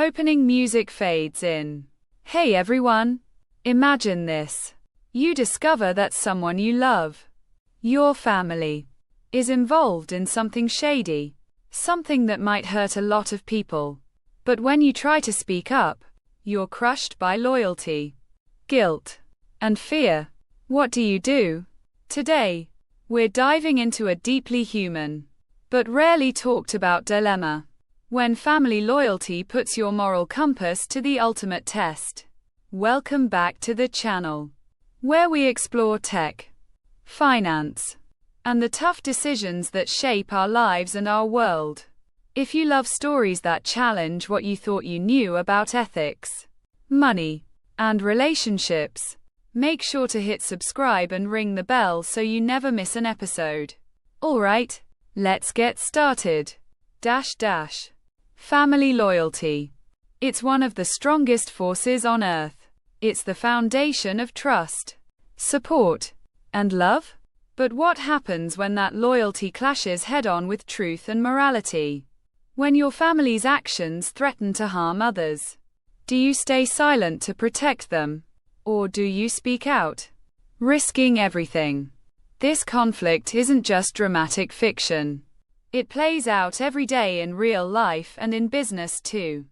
Opening music fades in. Hey everyone. Imagine this. You discover that someone you love, your family, is involved in something shady. Something that might hurt a lot of people. But when you try to speak up, you're crushed by loyalty, guilt, and fear. What do you do? Today, we're diving into a deeply human, but rarely talked about dilemma. When family loyalty puts your moral compass to the ultimate test. Welcome back to the channel, where we explore tech, finance, and the tough decisions that shape our lives and our world. If you love stories that challenge what you thought you knew about ethics, money, and relationships, make sure to hit subscribe and ring the bell so you never miss an episode. Alright, let's get started. Family loyalty. It's one of the strongest forces on earth. It's the foundation of trust, support, and love. But what happens when that loyalty clashes head-on with truth and morality? When your family's actions threaten to harm others? Do you stay silent to protect them? Or do you speak out, risking everything? This conflict isn't just dramatic fiction. It plays out every day in real life and in business too.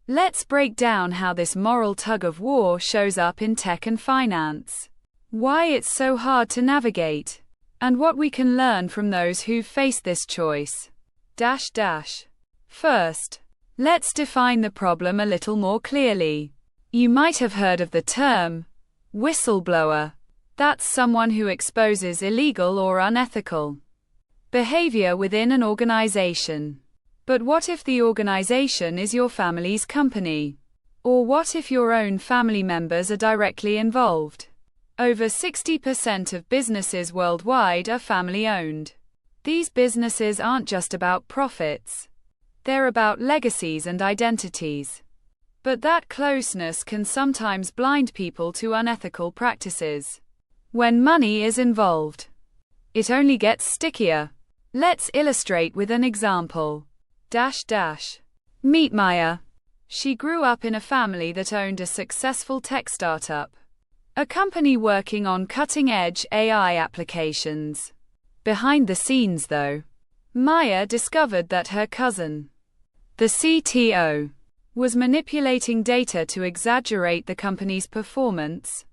Let's break down how this moral tug-of-war shows up in tech and finance. Why it's so hard to navigate. And what we can learn from those who've faced this choice. First, let's define the problem a little more clearly. You might have heard of the term whistleblower. That's someone who exposes illegal or unethical behavior within an organization. But what if the organization is your family's company? Or what if your own family members are directly involved? Over 60% of businesses worldwide are family-owned. These businesses aren't just about profits. They're about legacies and identities. But that closeness can sometimes blind people to unethical practices. When money is involved, it only gets stickier. Let's illustrate with an example. Meet Maya. She grew up in a family that owned a successful tech startup. A company working on cutting-edge AI applications. Behind the scenes though, Maya discovered that her cousin, the CTO, was manipulating data to exaggerate the company's performance,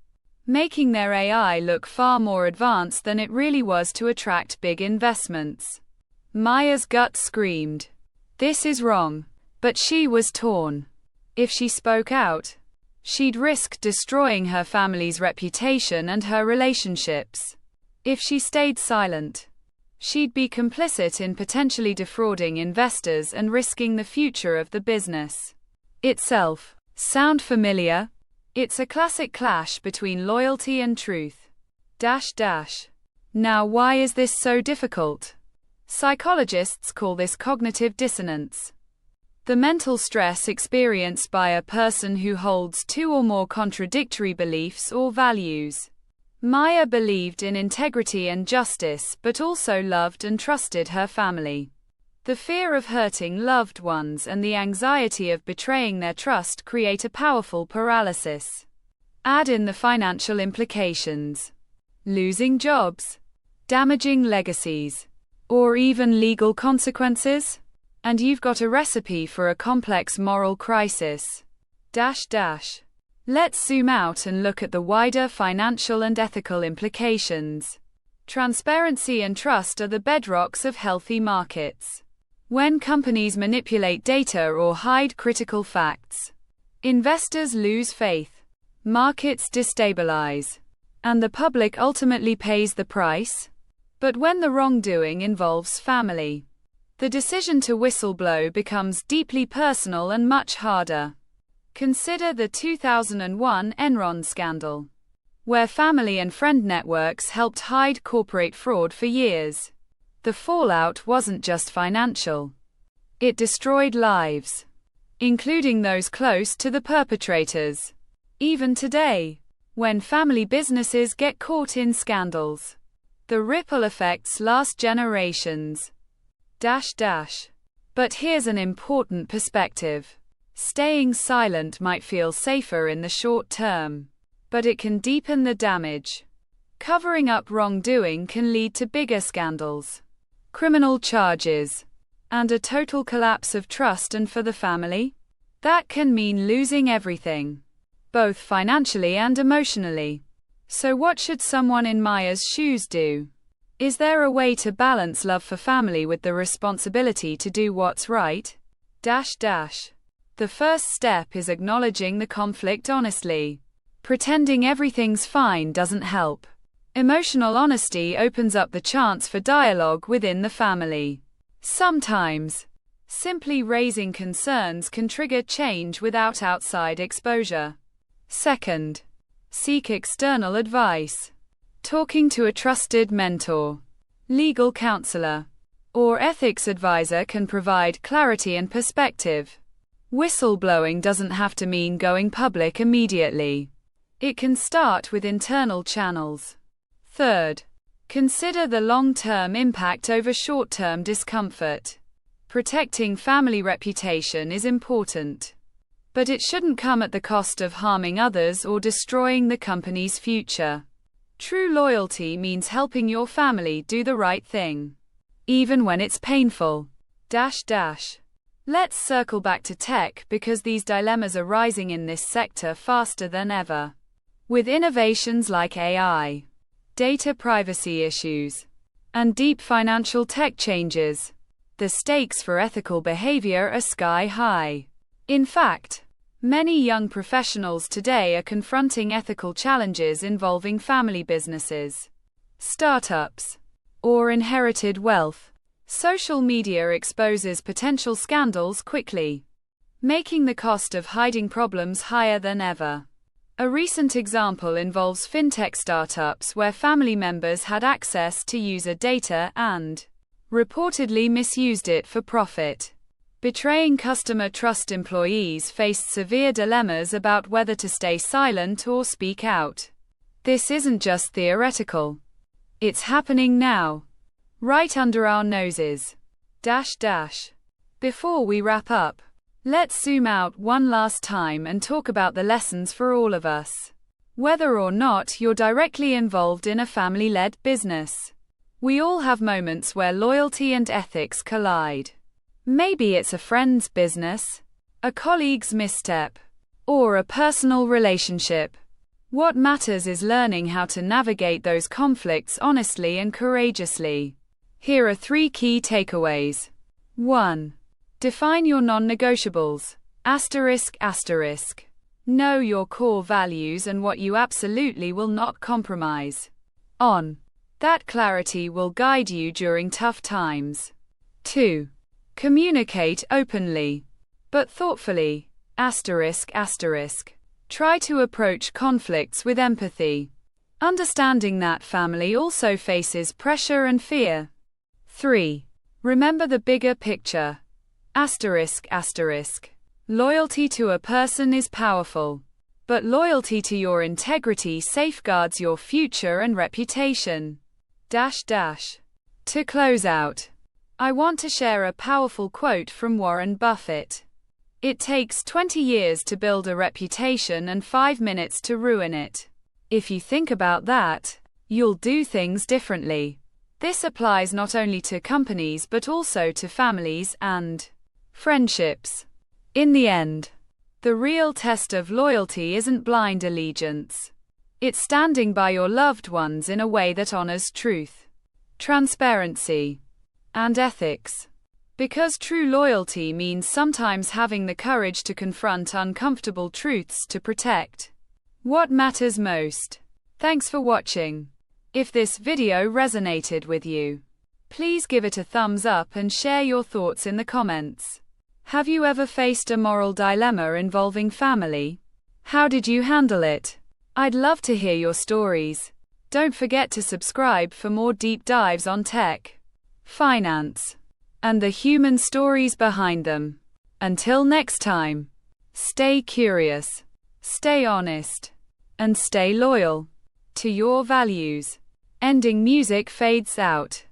making their AI look far more advanced than it really was to attract big investments. Maya's gut screamed, "This is wrong," but she was torn. If she spoke out, she'd risk destroying her family's reputation and her relationships. If she stayed silent, she'd be complicit in potentially defrauding investors and risking the future of the business itself. Sound familiar? It's a classic clash between loyalty and truth. Now why is this so difficult? Psychologists call this cognitive dissonance. The mental stress experienced by a person who holds two or more contradictory beliefs or values. Maya believed in integrity and justice but also loved and trusted her family. The fear of hurting loved ones and the anxiety of betraying their trust create a powerful paralysis. Add in the financial implications. Losing jobs, damaging legacies, or even legal consequences? And you've got a recipe for a complex moral crisis. Let's zoom out and look at the wider financial and ethical implications. Transparency and trust are the bedrocks of healthy markets. When companies manipulate data or hide critical facts, investors lose faith, markets destabilize, and the public ultimately pays the price. But when the wrongdoing involves family, the decision to whistleblow becomes deeply personal and much harder. Consider the 2001 Enron scandal, where family and friend networks helped hide corporate fraud for years. The fallout wasn't just financial. It destroyed lives, including those close to the perpetrators. Even today, when family businesses get caught in scandals, the ripple effects last generations. But here's an important perspective. Staying silent might feel safer in the short term, but it can deepen the damage. Covering up wrongdoing can lead to bigger scandals, criminal charges, and a total collapse of trust, and for the family, that can mean losing everything, both financially and emotionally. So what should someone in Maya's shoes do? Is there a way to balance love for family with the responsibility to do what's right? The first step is acknowledging the conflict honestly. Pretending everything's fine doesn't help. Emotional honesty opens up the chance for dialogue within the family. Sometimes, simply raising concerns can trigger change without outside exposure. Second, seek external advice. Talking to a trusted mentor, legal counselor, or ethics advisor can provide clarity and perspective. Whistleblowing doesn't have to mean going public immediately. It can start with internal channels. Third, consider the long-term impact over short-term discomfort. Protecting family reputation is important, but it shouldn't come at the cost of harming others or destroying the company's future. True loyalty means helping your family do the right thing, even when it's painful. Let's circle back to tech, because these dilemmas are rising in this sector faster than ever. With innovations like AI, data privacy issues, and deep financial tech changes, the stakes for ethical behavior are sky high. In fact, many young professionals today are confronting ethical challenges involving family businesses, startups, or inherited wealth. Social media exposes potential scandals quickly, making the cost of hiding problems higher than ever. A recent example involves fintech startups where family members had access to user data and reportedly misused it for profit. Betraying customer trust, employees faced severe dilemmas about whether to stay silent or speak out. This isn't just theoretical. It's happening now, right under our noses. Before we wrap up, let's zoom out one last time and talk about the lessons for all of us. Whether or not you're directly involved in a family-led business, we all have moments where loyalty and ethics collide. Maybe it's a friend's business, a colleague's misstep, or a personal relationship. What matters is learning how to navigate those conflicts honestly and courageously. Here are 3 key takeaways. 1. Define your non-negotiables. Know your core values and what you absolutely will not compromise on. That clarity will guide you during tough times. 2. Communicate openly, but thoughtfully. Try to approach conflicts with empathy, understanding that family also faces pressure and fear. 3. Remember the bigger picture. Loyalty to a person is powerful, but loyalty to your integrity safeguards your future and reputation. To close out, I want to share a powerful quote from Warren Buffett. It takes 20 years to build a reputation and 5 minutes to ruin it. If you think about that, you'll do things differently. This applies not only to companies but also to families and friendships. In the end, the real test of loyalty isn't blind allegiance. It's standing by your loved ones in a way that honors truth, transparency, and ethics. Because true loyalty means sometimes having the courage to confront uncomfortable truths to protect what matters most. Thanks for watching. If this video resonated with you, please give it a thumbs up and share your thoughts in the comments. Have you ever faced a moral dilemma involving family? How did you handle it? I'd love to hear your stories. Don't forget to subscribe for more deep dives on tech, finance, and the human stories behind them. Until next time, stay curious, stay honest, and stay loyal to your values. Ending music fades out.